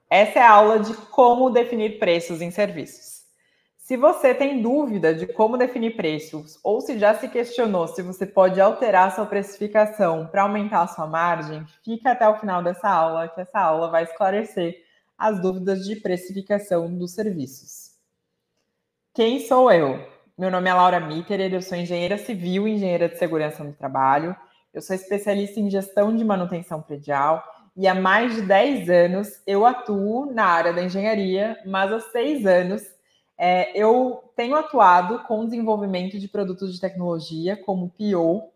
Essa é a aula de como definir preços em serviços. Se você tem dúvida de como definir preços ou se já se questionou se você pode alterar sua precificação para aumentar a sua margem, fica até o final dessa aula, que essa aula vai esclarecer as dúvidas de precificação dos serviços. Quem sou eu? Meu nome é Laura Mitterer, eu sou engenheira civil e engenheira de segurança no trabalho. Eu sou especialista em gestão de manutenção predial e há mais de 10 anos eu atuo na área da engenharia, mas há 6 anos eu tenho atuado com desenvolvimento de produtos de tecnologia como PO.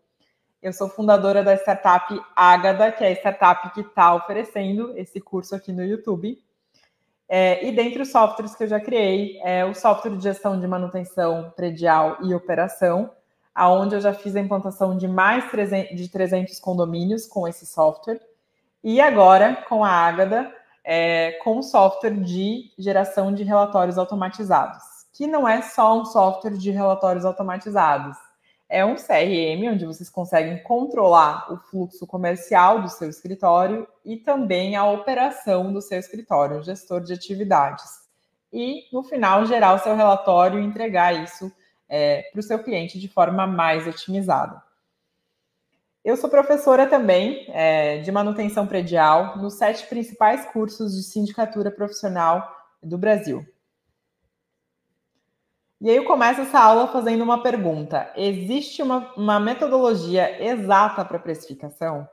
Eu sou fundadora da startup Ágada, que é a startup que está oferecendo esse curso aqui no YouTube. E dentre os softwares que eu já criei, o software de gestão de manutenção predial e operação, aonde eu já fiz a implantação de mais de 300 condomínios com esse software. E agora, com a Ágada, com o software de geração de relatórios automatizados, que não é só um software de relatórios automatizados, é um CRM, onde vocês conseguem controlar o fluxo comercial do seu escritório e também a operação do seu escritório, o gestor de atividades. E, no final, gerar o seu relatório e entregar isso para o seu cliente de forma mais otimizada. Eu sou professora também de manutenção predial nos 7 principais cursos de sindicatura profissional do Brasil. E aí eu começo essa aula fazendo uma pergunta. Existe uma metodologia exata para precificação?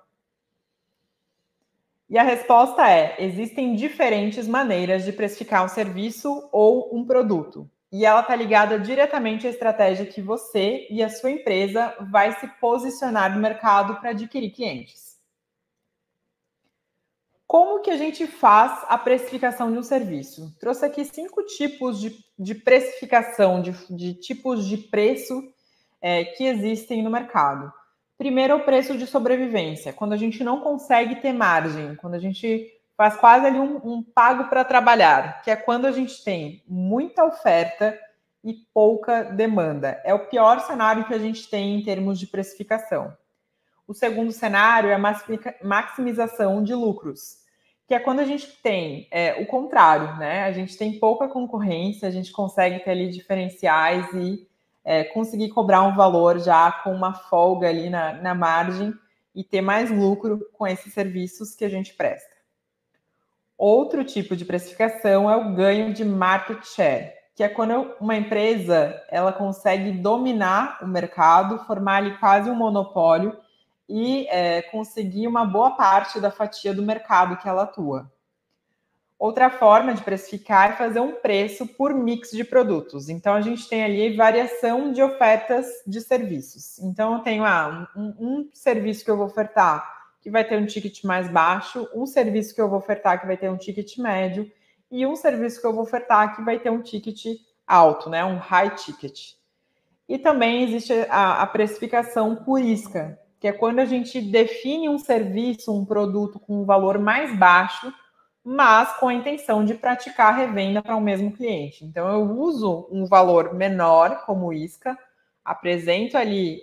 E a resposta é: existem diferentes maneiras de precificar um serviço ou um produto. E ela está ligada diretamente à estratégia que você e a sua empresa vai se posicionar no mercado para adquirir clientes. Como que a gente faz a precificação de um serviço? Trouxe aqui 5 tipos de precificação, de tipos de preço que existem no mercado. Primeiro é o preço de sobrevivência, quando a gente não consegue ter margem, quando a gente faz quase ali um pago para trabalhar, que é quando a gente tem muita oferta e pouca demanda. É o pior cenário que a gente tem em termos de precificação. O segundo cenário é a maximização de lucros, que é quando a gente tem o contrário, né? A gente tem pouca concorrência, a gente consegue ter ali diferenciais e conseguir cobrar um valor já com uma folga ali na margem e ter mais lucro com esses serviços que a gente presta. Outro tipo de precificação é o ganho de market share, que é quando uma empresa ela consegue dominar o mercado, formar ali quase um monopólio e conseguir uma boa parte da fatia do mercado que ela atua. Outra forma de precificar é fazer um preço por mix de produtos. Então, a gente tem ali variação de ofertas de serviços. Então, eu tenho um serviço que eu vou ofertar que vai ter um ticket mais baixo, um serviço que eu vou ofertar que vai ter um ticket médio e um serviço que eu vou ofertar que vai ter um ticket alto, né? Um high ticket. E também existe a precificação por isca, que é quando a gente define um serviço, um produto com um valor mais baixo, mas com a intenção de praticar a revenda para o mesmo cliente. Então, eu uso um valor menor como isca, apresento ali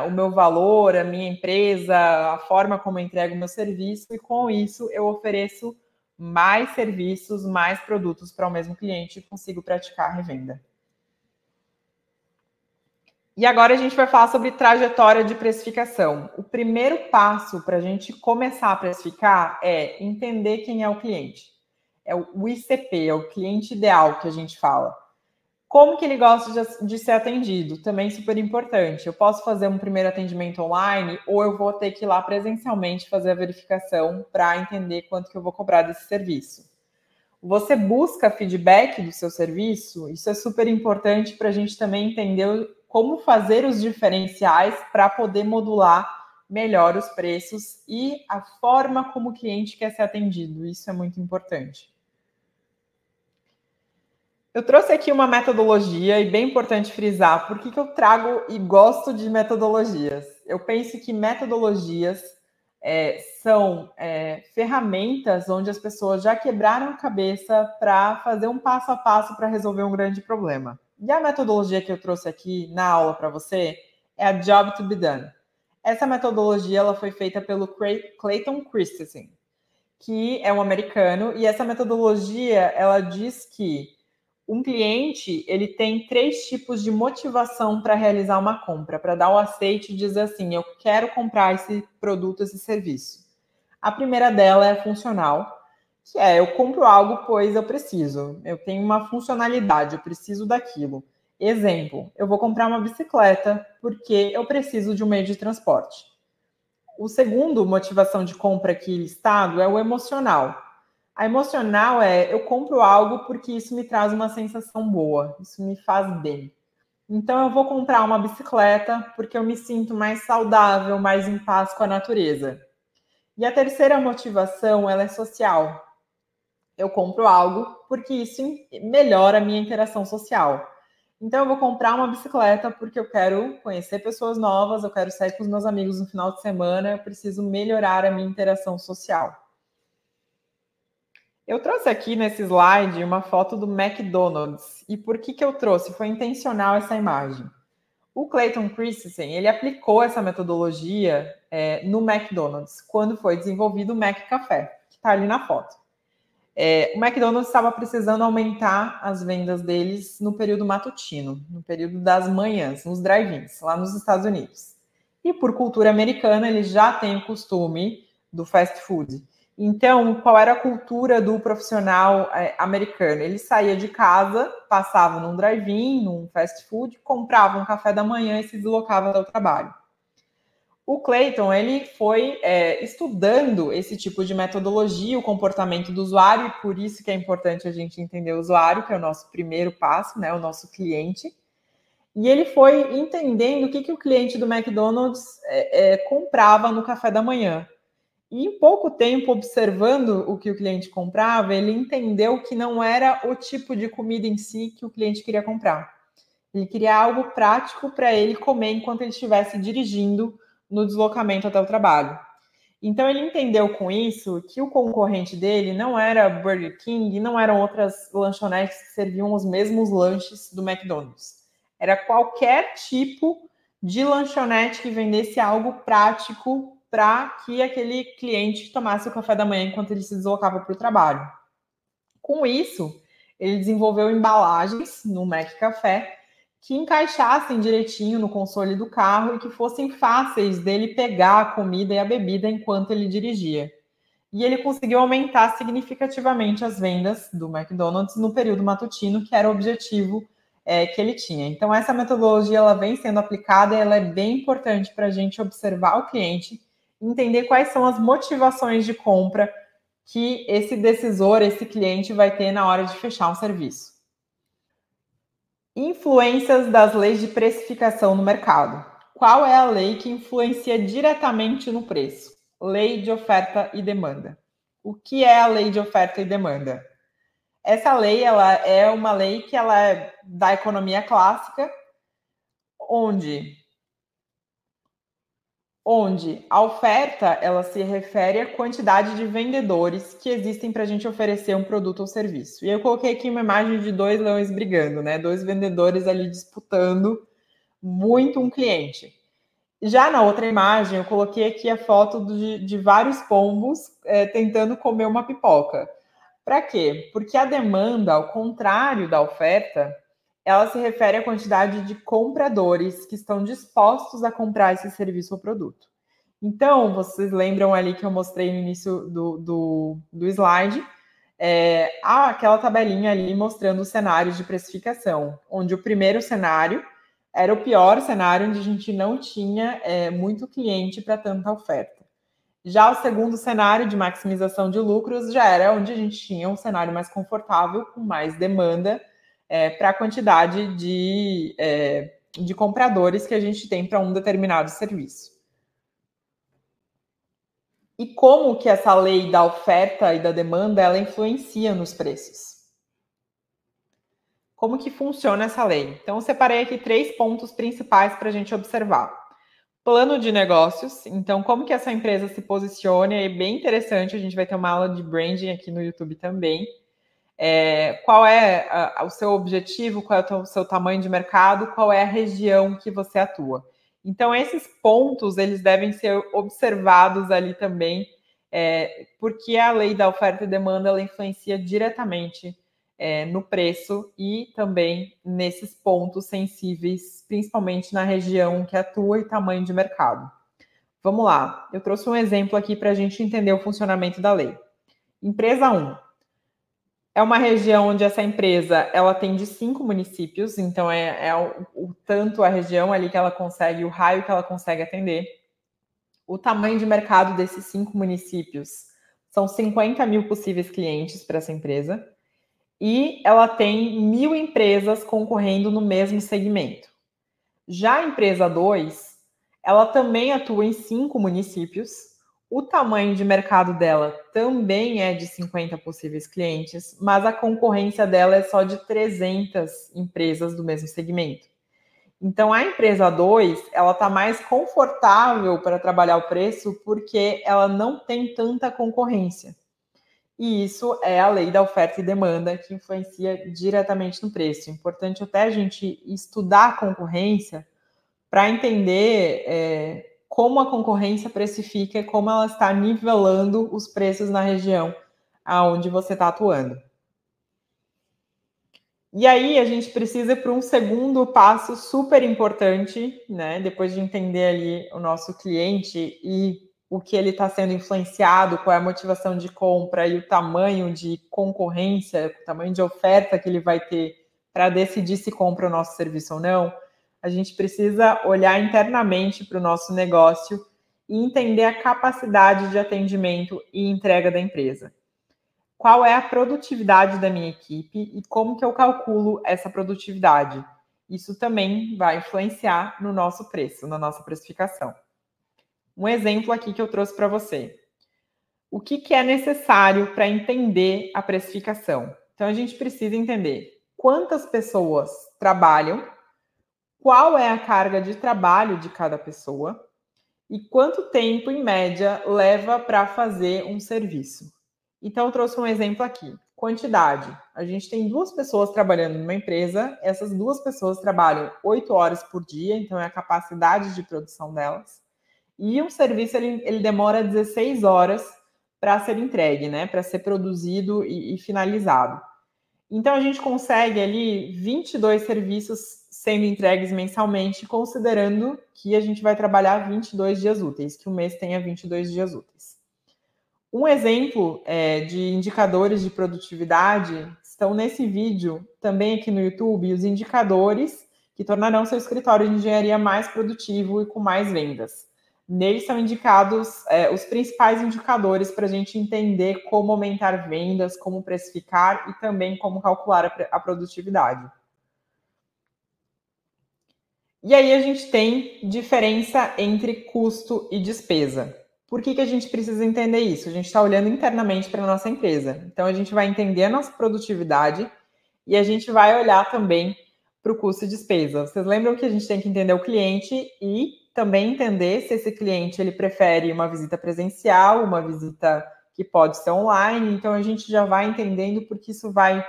o meu valor, a minha empresa, a forma como eu entrego o meu serviço, e com isso eu ofereço mais serviços, mais produtos para o mesmo cliente e consigo praticar a revenda. E agora a gente vai falar sobre trajetória de precificação. O primeiro passo para a gente começar a precificar é entender quem é o cliente. É o ICP, é o cliente ideal que a gente fala. Como que ele gosta de ser atendido? Também super importante. Eu posso fazer um primeiro atendimento online ou eu vou ter que ir lá presencialmente fazer a verificação para entender quanto que eu vou cobrar desse serviço. Você busca feedback do seu serviço? Isso é super importante para a gente também entender como fazer os diferenciais para poder modular melhor os preços e a forma como o cliente quer ser atendido. Isso é muito importante. Eu trouxe aqui uma metodologia e bem importante frisar por que eu trago e gosto de metodologias. Eu penso que metodologias são ferramentas onde as pessoas já quebraram a cabeça para fazer um passo a passo para resolver um grande problema. E a metodologia que eu trouxe aqui na aula para você é a Job to be Done. Essa metodologia ela foi feita pelo Clayton Christensen, que é um americano, e essa metodologia, ela diz que um cliente, ele tem 3 tipos de motivação para realizar uma compra, para dar o aceite e dizer assim, eu quero comprar esse produto, esse serviço. A primeira dela é funcional, que é eu compro algo pois eu preciso, eu tenho uma funcionalidade, eu preciso daquilo. Exemplo, eu vou comprar uma bicicleta porque eu preciso de um meio de transporte. O segundo motivação de compra aqui listado é o emocional. A emocional é eu compro algo porque isso me traz uma sensação boa, isso me faz bem. Então eu vou comprar uma bicicleta porque eu me sinto mais saudável, mais em paz com a natureza. E a terceira motivação, ela é social. Eu compro algo porque isso melhora a minha interação social. Então eu vou comprar uma bicicleta porque eu quero conhecer pessoas novas, eu quero sair com os meus amigos no final de semana, eu preciso melhorar a minha interação social. Eu trouxe aqui nesse slide uma foto do McDonald's. E por que eu trouxe? Foi intencional essa imagem. O Clayton Christensen, ele aplicou essa metodologia no McDonald's, quando foi desenvolvido o McCafé, que está ali na foto. O McDonald's estava precisando aumentar as vendas deles no período matutino, no período das manhãs, nos drive-ins, lá nos Estados Unidos. E por cultura americana, eles já têm o costume do fast food. Então, qual era a cultura do profissional americano? Ele saía de casa, passava num drive-in, num fast food, comprava um café da manhã e se deslocava ao trabalho. O Clayton, ele foi estudando esse tipo de metodologia, o comportamento do usuário, e por isso que é importante a gente entender o usuário, que é o nosso primeiro passo, né, o nosso cliente. E ele foi entendendo o que o cliente do McDonald's comprava no café da manhã. E em pouco tempo, observando o que o cliente comprava, ele entendeu que não era o tipo de comida em si que o cliente queria comprar. Ele queria algo prático para ele comer enquanto ele estivesse dirigindo no deslocamento até o trabalho. Então ele entendeu com isso que o concorrente dele não era Burger King, não eram outras lanchonetes que serviam os mesmos lanches do McDonald's. Era qualquer tipo de lanchonete que vendesse algo prático para que aquele cliente tomasse o café da manhã enquanto ele se deslocava para o trabalho. Com isso, ele desenvolveu embalagens no McCafé que encaixassem direitinho no console do carro e que fossem fáceis dele pegar a comida e a bebida enquanto ele dirigia. E ele conseguiu aumentar significativamente as vendas do McDonald's no período matutino, que era o objetivo que ele tinha. Então, essa metodologia ela vem sendo aplicada e ela é bem importante para a gente observar o cliente, entender quais são as motivações de compra que esse decisor, esse cliente vai ter na hora de fechar um serviço. Influências das leis de precificação no mercado. Qual é a lei que influencia diretamente no preço? Lei de oferta e demanda. O que é a lei de oferta e demanda? Essa lei ela é uma lei que ela é da economia clássica, onde a oferta ela se refere à quantidade de vendedores que existem para a gente oferecer um produto ou serviço. E eu coloquei aqui uma imagem de 2 leões brigando, né? 2 vendedores ali disputando muito um cliente. Já na outra imagem, eu coloquei aqui a foto de vários pombos tentando comer uma pipoca. Para quê? Porque a demanda, ao contrário da oferta, ela se refere à quantidade de compradores que estão dispostos a comprar esse serviço ou produto. Então, vocês lembram ali que eu mostrei no início do slide, aquela tabelinha ali mostrando os cenários de precificação, onde o primeiro cenário era o pior cenário, onde a gente não tinha muito cliente para tanta oferta. Já o segundo cenário de maximização de lucros já era onde a gente tinha um cenário mais confortável, com mais demanda para a quantidade de compradores que a gente tem para um determinado serviço. E como que essa lei da oferta e da demanda ela influencia nos preços? Como que funciona essa lei? Então, eu separei aqui 3 pontos principais para a gente observar. Plano de negócios, então como que essa empresa se posiciona, é bem interessante, a gente vai ter uma aula de branding aqui no YouTube também. Qual é o seu objetivo, qual é o seu tamanho de mercado, qual é a região que você atua. Então, esses pontos, eles devem ser observados ali também porque a lei da oferta e demanda ela influencia diretamente no preço e também nesses pontos sensíveis, principalmente na região que atua e tamanho de mercado. Vamos lá, eu trouxe um exemplo aqui para a gente entender o funcionamento da lei. Empresa 1. É uma região onde essa empresa ela tem de 5 municípios, então o tanto a região ali que ela consegue, o raio que ela consegue atender. O tamanho de mercado desses 5 municípios são 50 mil possíveis clientes para essa empresa. E ela tem 1.000 empresas concorrendo no mesmo segmento. Já a empresa 2, ela também atua em 5 municípios. O tamanho de mercado dela também é de 50 possíveis clientes, mas a concorrência dela é só de 300 empresas do mesmo segmento. Então, a empresa 2, ela está mais confortável para trabalhar o preço porque ela não tem tanta concorrência. E isso é a lei da oferta e demanda que influencia diretamente no preço. É importante até a gente estudar a concorrência para entender como a concorrência precifica e como ela está nivelando os preços na região aonde você está atuando. E aí a gente precisa ir para um segundo passo super importante, né? Depois de entender ali o nosso cliente e o que ele está sendo influenciado, qual é a motivação de compra e o tamanho de concorrência, o tamanho de oferta que ele vai ter para decidir se compra o nosso serviço ou não, a gente precisa olhar internamente para o nosso negócio e entender a capacidade de atendimento e entrega da empresa. Qual é a produtividade da minha equipe e como que eu calculo essa produtividade? Isso também vai influenciar no nosso preço, na nossa precificação. Um exemplo aqui que eu trouxe para você. O que é necessário para entender a precificação? Então, a gente precisa entender quantas pessoas trabalham, qual é a carga de trabalho de cada pessoa e quanto tempo, em média, leva para fazer um serviço. Então, eu trouxe um exemplo aqui. Quantidade. A gente tem 2 pessoas trabalhando numa empresa, essas 2 pessoas trabalham 8 horas por dia, então é a capacidade de produção delas. E um serviço, ele demora 16 horas para ser entregue, né? Para ser produzido e finalizado. Então, a gente consegue ali 22 serviços sendo entregues mensalmente, considerando que a gente vai trabalhar 22 dias úteis, que o mês tenha 22 dias úteis. Um exemplo de indicadores de produtividade estão nesse vídeo, também aqui no YouTube, os indicadores que tornarão seu escritório de engenharia mais produtivo e com mais vendas. Neles são indicados os principais indicadores para a gente entender como aumentar vendas, como precificar e também como calcular a produtividade. E aí a gente tem diferença entre custo e despesa. Por que a gente precisa entender isso? A gente está olhando internamente para a nossa empresa. Então, a gente vai entender a nossa produtividade e a gente vai olhar também para o custo e despesa. Vocês lembram que a gente tem que entender o cliente e também entender se esse cliente ele prefere uma visita presencial, uma visita que pode ser online. Então, a gente já vai entendendo porque isso vai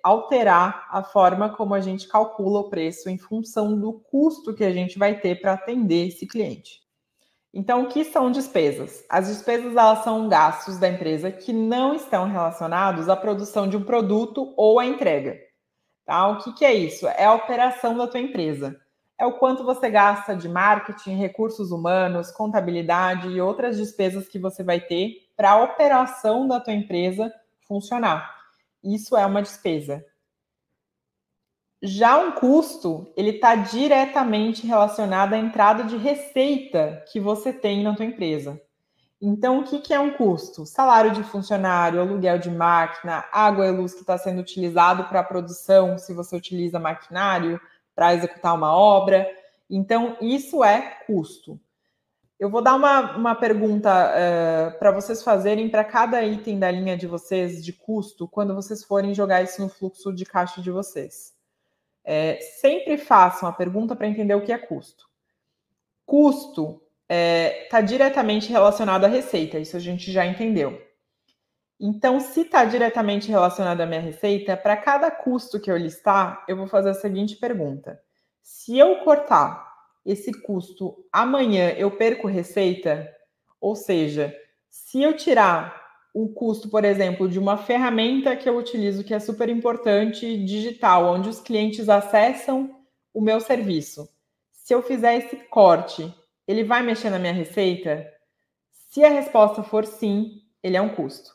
alterar a forma como a gente calcula o preço em função do custo que a gente vai ter para atender esse cliente. Então, o que são despesas? As despesas elas são gastos da empresa que não estão relacionados à produção de um produto ou à entrega. Tá? O que é isso? É a operação da tua empresa. É o quanto você gasta de marketing, recursos humanos, contabilidade e outras despesas que você vai ter para a operação da tua empresa funcionar. Isso é uma despesa. Já um custo, ele está diretamente relacionado à entrada de receita que você tem na tua empresa. Então, o que é um custo? Salário de funcionário, aluguel de máquina, água e luz que está sendo utilizado para a produção, se você utiliza maquinário para executar uma obra. Então, isso é custo. Eu vou dar uma pergunta para vocês fazerem para cada item da linha de vocês de custo, quando vocês forem jogar isso no fluxo de caixa de vocês. Sempre façam a pergunta para entender o que é custo. Custo está diretamente relacionado à receita, isso a gente já entendeu. Então, se está diretamente relacionado à minha receita, para cada custo que eu listar, eu vou fazer a seguinte pergunta. Se eu cortar esse custo amanhã, eu perco receita? Ou seja, Se eu tirar o custo, por exemplo, de uma ferramenta que eu utilizo, que é super importante, digital, onde os clientes acessam o meu serviço, se eu fizer esse corte, ele vai mexer na minha receita? Se a resposta for sim, ele é um custo.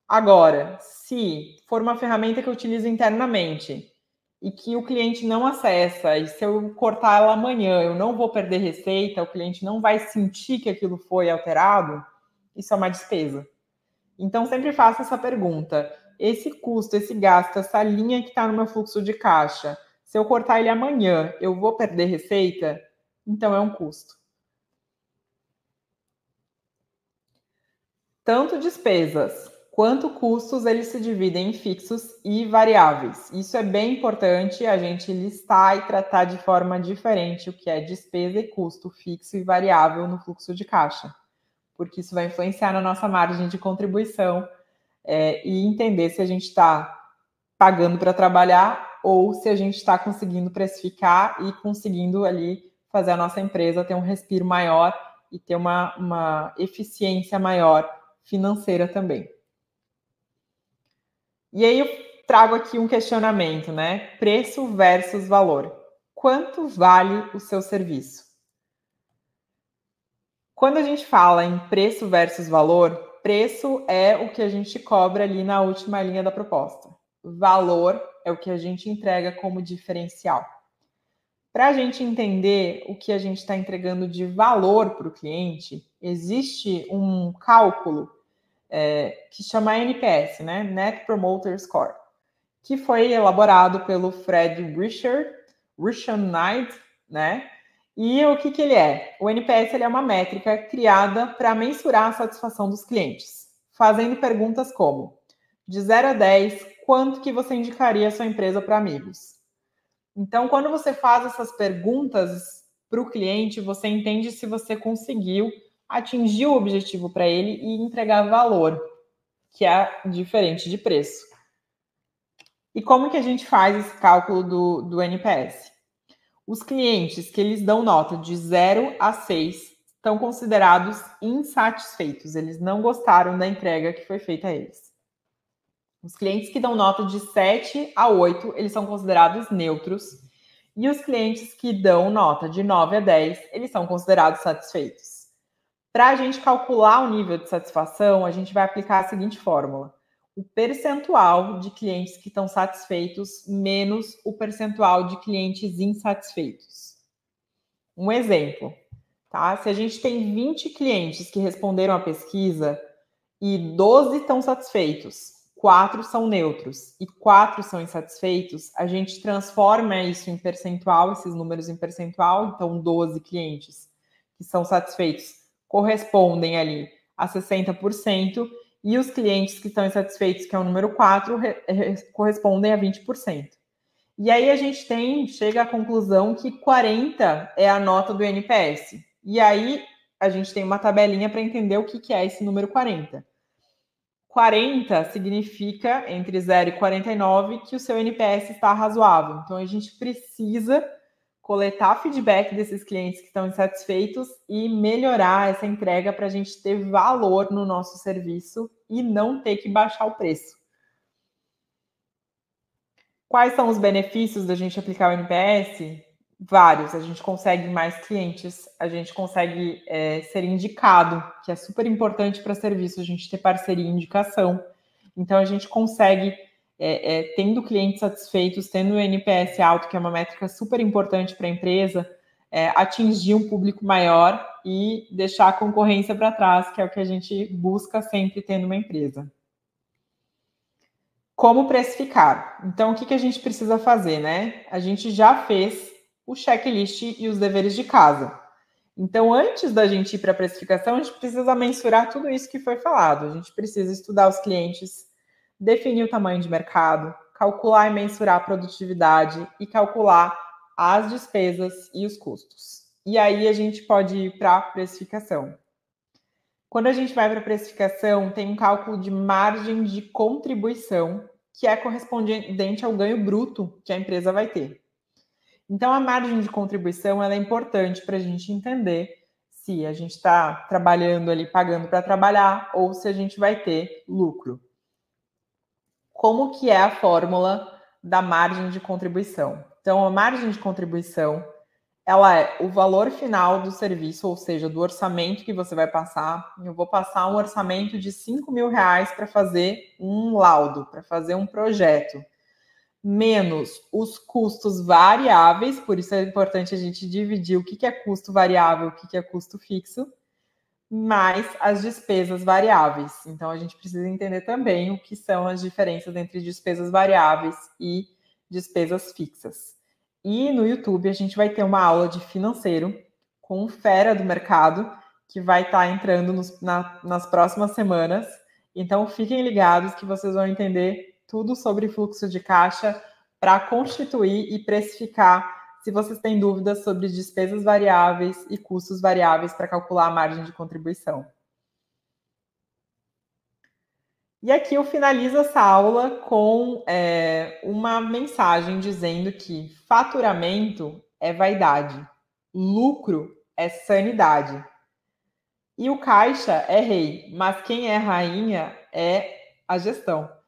Agora, se for uma ferramenta que eu utilizo internamente e que o cliente não acessa, e se eu cortar ela amanhã, eu não vou perder receita, o cliente não vai sentir que aquilo foi alterado, isso é uma despesa. Então, sempre faço essa pergunta. Esse custo, esse gasto, essa linha que está no meu fluxo de caixa, se eu cortar ele amanhã, eu vou perder receita? Então, é um custo. Tanto despesas quanto custos, eles se dividem em fixos e variáveis. Isso é bem importante a gente listar e tratar de forma diferente o que é despesa e custo fixo e variável no fluxo de caixa, porque isso vai influenciar na nossa margem de contribuição e entender se a gente está pagando para trabalhar ou se a gente está conseguindo precificar e conseguindo ali fazer a nossa empresa ter um respiro maior e ter uma eficiência maior financeira também. E aí eu trago aqui um questionamento, né? Preço versus valor. Quanto vale o seu serviço? Quando a gente fala em preço versus valor, preço é o que a gente cobra ali na última linha da proposta. Valor é o que a gente entrega como diferencial. Para a gente entender o que a gente está entregando de valor para o cliente, existe um cálculo que chama NPS, né? Net Promoter Score, que foi elaborado pelo Fred Richard, né? E o que ele é? O NPS ele é uma métrica criada para mensurar a satisfação dos clientes, fazendo perguntas como: de 0 a 10, quanto que você indicaria a sua empresa para amigos? Então, quando você faz essas perguntas para o cliente, você entende se você conseguiu atingir o objetivo para ele e entregar valor, que é diferente de preço. E como que a gente faz esse cálculo do NPS? Os clientes que eles dão nota de 0 a 6 estão considerados insatisfeitos. Eles não gostaram da entrega que foi feita a eles. Os clientes que dão nota de 7 a 8, eles são considerados neutros. E os clientes que dão nota de 9 a 10, eles são considerados satisfeitos. Para a gente calcular o nível de satisfação, a gente vai aplicar a seguinte fórmula: o percentual de clientes que estão satisfeitos menos o percentual de clientes insatisfeitos. Um exemplo, tá? Se a gente tem 20 clientes que responderam à pesquisa e 12 estão satisfeitos, 4 são neutros e 4 são insatisfeitos, a gente transforma isso em percentual, esses números em percentual, então 12 clientes que são satisfeitos correspondem ali a 60%, e os clientes que estão insatisfeitos, que é o número 4, correspondem a 20%. E aí a gente chega à conclusão que 40 é a nota do NPS. E aí a gente tem uma tabelinha para entender o que é esse número 40. 40 significa, entre 0 e 49, que o seu NPS está razoável. Então, a gente precisa coletar feedback desses clientes que estão insatisfeitos e melhorar essa entrega para a gente ter valor no nosso serviço e não ter que baixar o preço. Quais são os benefícios da gente aplicar o NPS? Vários. A gente consegue mais clientes, a gente consegue ser indicado, que é super importante para serviço, a gente ter parceria e indicação. Então, a gente consegue, tendo clientes satisfeitos, tendo o NPS alto, que é uma métrica super importante para a empresa, atingir um público maior e deixar a concorrência para trás, que é o que a gente busca sempre tendo uma empresa. Como precificar? Então, o que a gente precisa fazer, né? A gente já fez o checklist e os deveres de casa. Então, antes da gente ir para a precificação, a gente precisa mensurar tudo isso que foi falado. A gente precisa estudar os clientes, definir o tamanho de mercado, calcular e mensurar a produtividade e calcular as despesas e os custos. E aí a gente pode ir para a precificação. Quando a gente vai para a precificação, tem um cálculo de margem de contribuição, que é correspondente ao ganho bruto que a empresa vai ter. Então, a margem de contribuição ela é importante para a gente entender se a gente está trabalhando ali, pagando para trabalhar, ou se a gente vai ter lucro. Como que é a fórmula da margem de contribuição? Então, a margem de contribuição, ela é o valor final do serviço, ou seja, do orçamento que você vai passar. Eu vou passar um orçamento de R$5.000 para fazer um laudo, para fazer um projeto, menos os custos variáveis, por isso é importante a gente dividir o que é custo variável, o que é custo fixo, mais as despesas variáveis. Então, a gente precisa entender também o que são as diferenças entre despesas variáveis e despesas fixas. E no YouTube, a gente vai ter uma aula de financeiro com um fera do mercado, que vai estar entrando nas próximas semanas. Então, fiquem ligados que vocês vão entender tudo sobre fluxo de caixa para constituir e precificar, se vocês têm dúvidas sobre despesas variáveis e custos variáveis para calcular a margem de contribuição. E aqui eu finalizo essa aula com uma mensagem dizendo que faturamento é vaidade, lucro é sanidade. E o caixa é rei, mas quem é rainha é a gestão.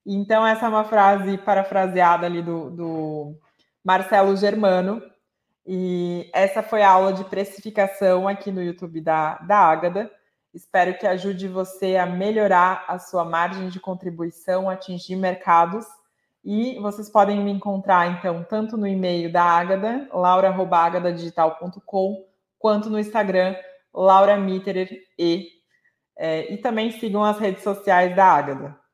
Então, essa é uma frase parafraseada ali do Marcelo Germano. E essa foi a aula de precificação aqui no YouTube da Ágada. Espero que ajude você a melhorar a sua margem de contribuição, atingir mercados. E vocês podem me encontrar, então, tanto no e-mail da Ágada, laura@agadadigital.com, quanto no Instagram, Laura Mitterer. E também sigam as redes sociais da Ágada.